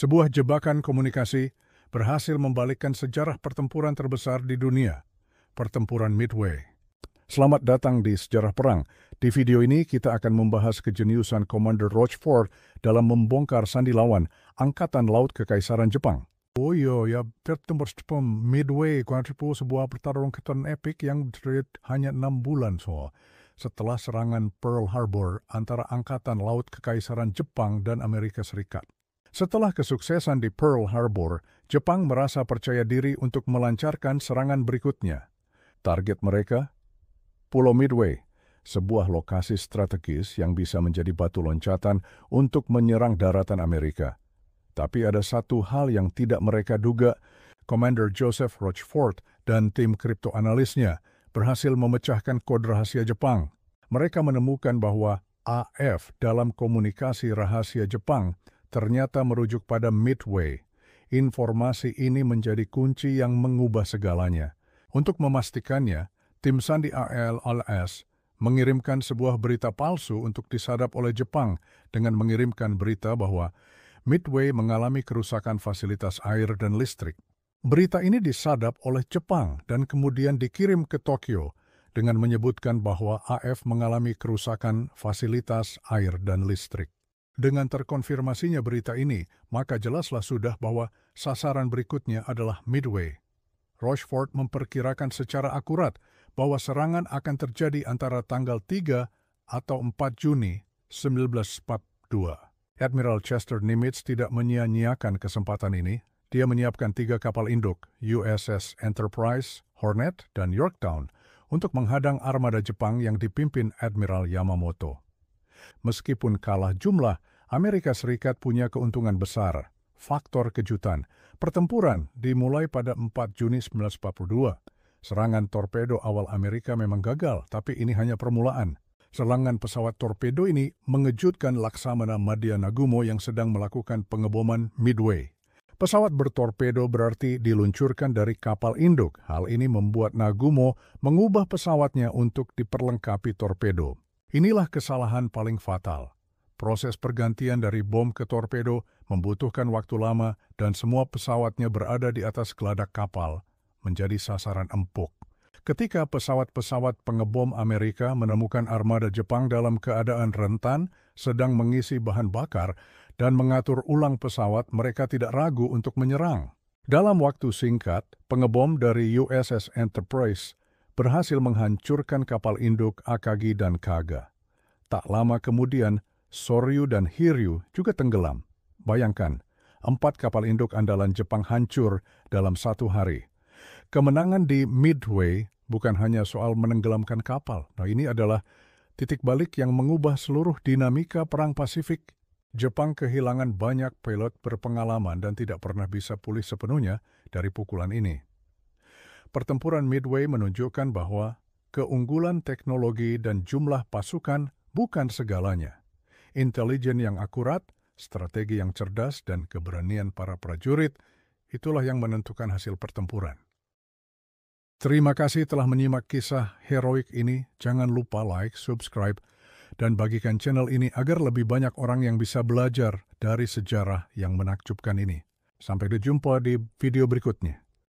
Sebuah jebakan komunikasi berhasil membalikkan sejarah pertempuran terbesar di dunia, Pertempuran Midway. Selamat datang di Sejarah Perang. Di video ini kita akan membahas kejeniusan Commander Rochefort dalam membongkar sandi lawan Angkatan Laut Kekaisaran Jepang. Oh iya, pertempuran Midway itu sebuah pertarungan epik yang terjadi hanya 6 bulan setelah serangan Pearl Harbor antara Angkatan Laut Kekaisaran Jepang dan Amerika Serikat. Setelah kesuksesan di Pearl Harbor, Jepang merasa percaya diri untuk melancarkan serangan berikutnya. Target mereka? Pulau Midway, sebuah lokasi strategis yang bisa menjadi batu loncatan untuk menyerang daratan Amerika. Tapi ada satu hal yang tidak mereka duga, Commander Joseph Rochefort dan tim kriptoanalisnya berhasil memecahkan kode rahasia Jepang. Mereka menemukan bahwa AF dalam komunikasi rahasia Jepang ternyata merujuk pada Midway. Informasi ini menjadi kunci yang mengubah segalanya. Untuk memastikannya, tim sandi ALS mengirimkan sebuah berita palsu untuk disadap oleh Jepang dengan mengirimkan berita bahwa Midway mengalami kerusakan fasilitas air dan listrik. Berita ini disadap oleh Jepang dan kemudian dikirim ke Tokyo dengan menyebutkan bahwa AF mengalami kerusakan fasilitas air dan listrik. Dengan terkonfirmasinya berita ini, maka jelaslah sudah bahwa sasaran berikutnya adalah Midway. Rochefort memperkirakan secara akurat bahwa serangan akan terjadi antara tanggal 3 atau 4 Juni 1942. Admiral Chester Nimitz tidak menyia-nyiakan kesempatan ini. Dia menyiapkan 3 kapal induk, USS Enterprise, Hornet, dan Yorktown, untuk menghadang armada Jepang yang dipimpin Admiral Yamamoto. Meskipun kalah jumlah, Amerika Serikat punya keuntungan besar. Faktor kejutan. Pertempuran dimulai pada 4 Juni 1942. Serangan torpedo awal Amerika memang gagal, tapi ini hanya permulaan. Serangan pesawat torpedo ini mengejutkan Laksamana Madya Nagumo yang sedang melakukan pengeboman Midway. Pesawat bertorpedo berarti diluncurkan dari kapal induk. Hal ini membuat Nagumo mengubah pesawatnya untuk diperlengkapi torpedo. Inilah kesalahan paling fatal. Proses pergantian dari bom ke torpedo membutuhkan waktu lama dan semua pesawatnya berada di atas geladak kapal, menjadi sasaran empuk. Ketika pesawat-pesawat pengebom Amerika menemukan armada Jepang dalam keadaan rentan, sedang mengisi bahan bakar, dan mengatur ulang pesawat, mereka tidak ragu untuk menyerang. Dalam waktu singkat, pengebom dari USS Enterprise berhasil menghancurkan kapal induk Akagi dan Kaga. Tak lama kemudian, Soryu dan Hiryu juga tenggelam. Bayangkan, 4 kapal induk andalan Jepang hancur dalam 1 hari. Kemenangan di Midway bukan hanya soal menenggelamkan kapal. Ini adalah titik balik yang mengubah seluruh dinamika Perang Pasifik. Jepang kehilangan banyak pilot berpengalaman dan tidak pernah bisa pulih sepenuhnya dari pukulan ini. Pertempuran Midway menunjukkan bahwa keunggulan teknologi dan jumlah pasukan bukan segalanya. Intelijen yang akurat, strategi yang cerdas, dan keberanian para prajurit, itulah yang menentukan hasil pertempuran. Terima kasih telah menyimak kisah heroik ini. Jangan lupa like, subscribe, dan bagikan channel ini agar lebih banyak orang yang bisa belajar dari sejarah yang menakjubkan ini. Sampai berjumpa di video berikutnya.